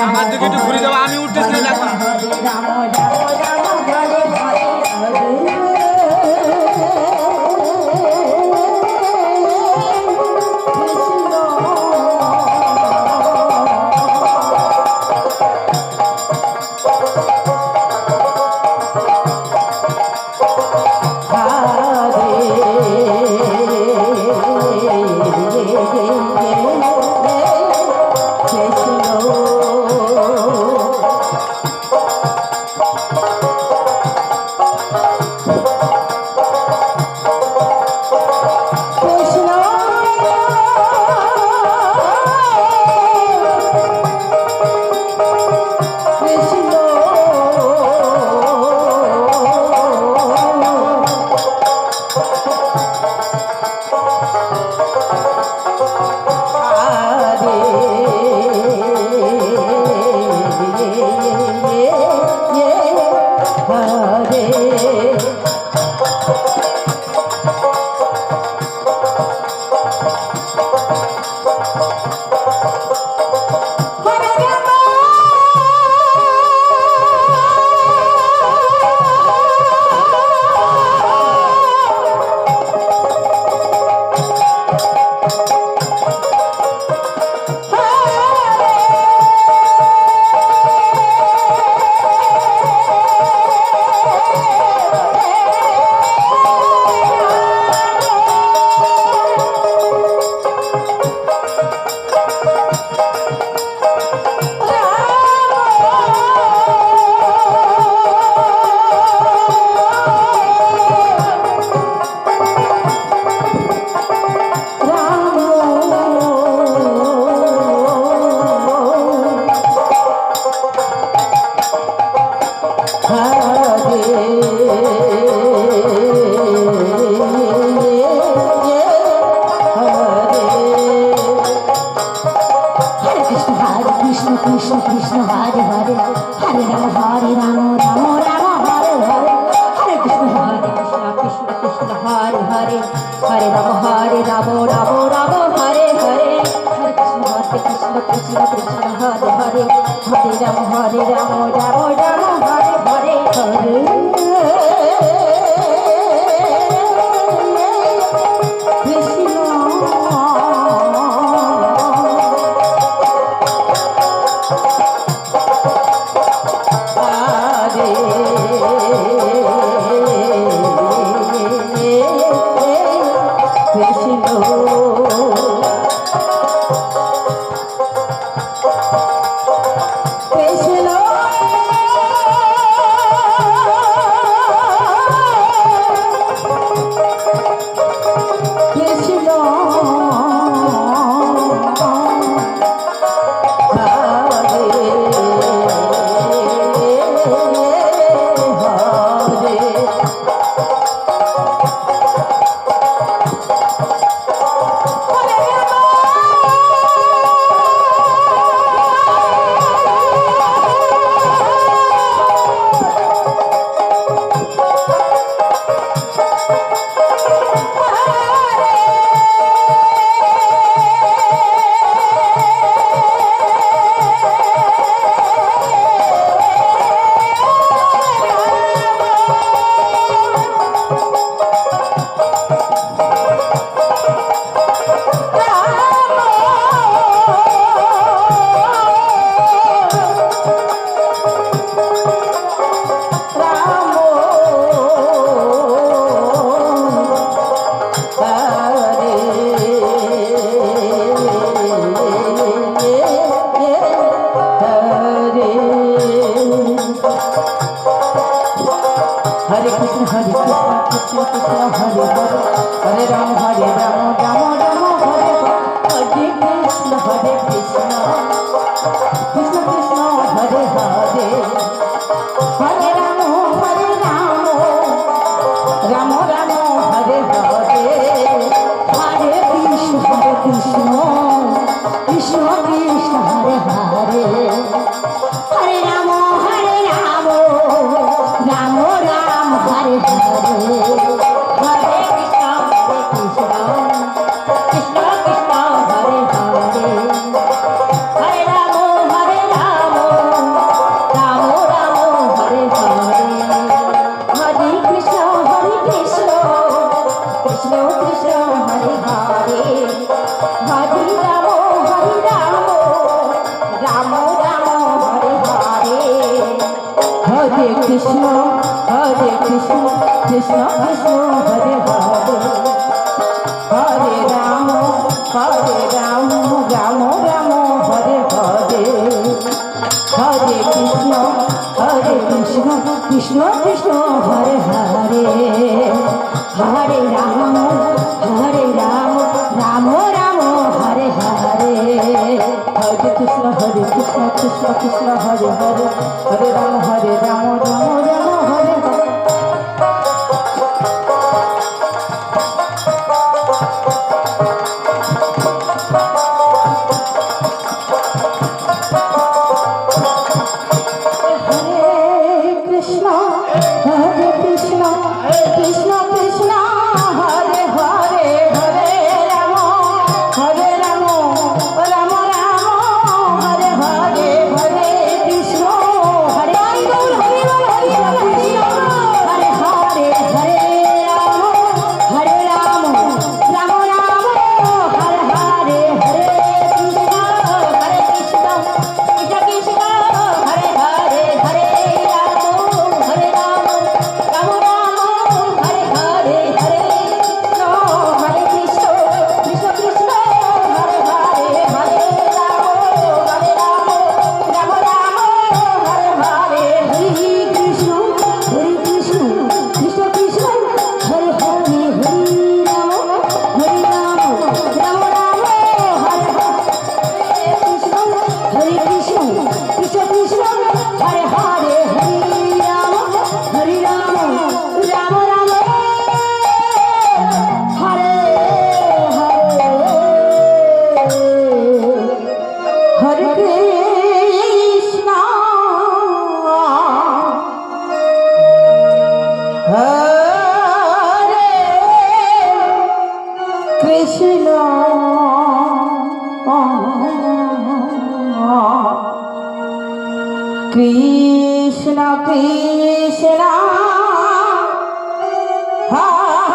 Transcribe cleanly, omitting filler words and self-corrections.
আমার দিকে একটু ঘুরে যাবো, আমি উঠতেছি না দেখো। Ram Ram Ram Hare Hare Krishna Krishna Hare Hare Hare Rama Rama Hare Hare Hare Krishna Krishna Krishna Hare Hare Hare Rama Rama Hare Hare Hare Krishna Krishna Krishna Hare Hare Hare Rama Rama Hare Hare Hare Krishna Krishna Krishna Hare Hare Hare Ram Ram Ram Hare Hare Hare Krishna Krishna Krishna Hare Hare Hare Ram Ram Ram Hare Hare Hare Krishna Krishna Krishna Hare Hare Hare Ram Ram Hare Hare Krishna Krishna Krishna Krishna Hare Hare Hare Ram Ram Ram Hare Hare Hare Krishna Hare Hare Krishna Hare Hare Hare Ram Ram Ram Hare Hare Hare Krishna Krishna Krishna Hare Hare Hare Ram হরে রাম হরে হরে হরে কৃষ্ণ কৃষ্ণ কৃষ্ণ হরে হরে হরে রাম রাম হরে হরে হরে কৃষ্ণ কৃষ্ণ কৃষ্ণ কৃষ্ণ হরে হরে হরে রাম রাম হরে কৃষ্ণ হরে কৃষ্ণ কৃষ্ণ কৃষ্ণ হরে হরে হরে রাম রাম হরে হরে কৃষ্ণ হরে কৃষ্ণ কৃষ্ণ কৃষ্ণ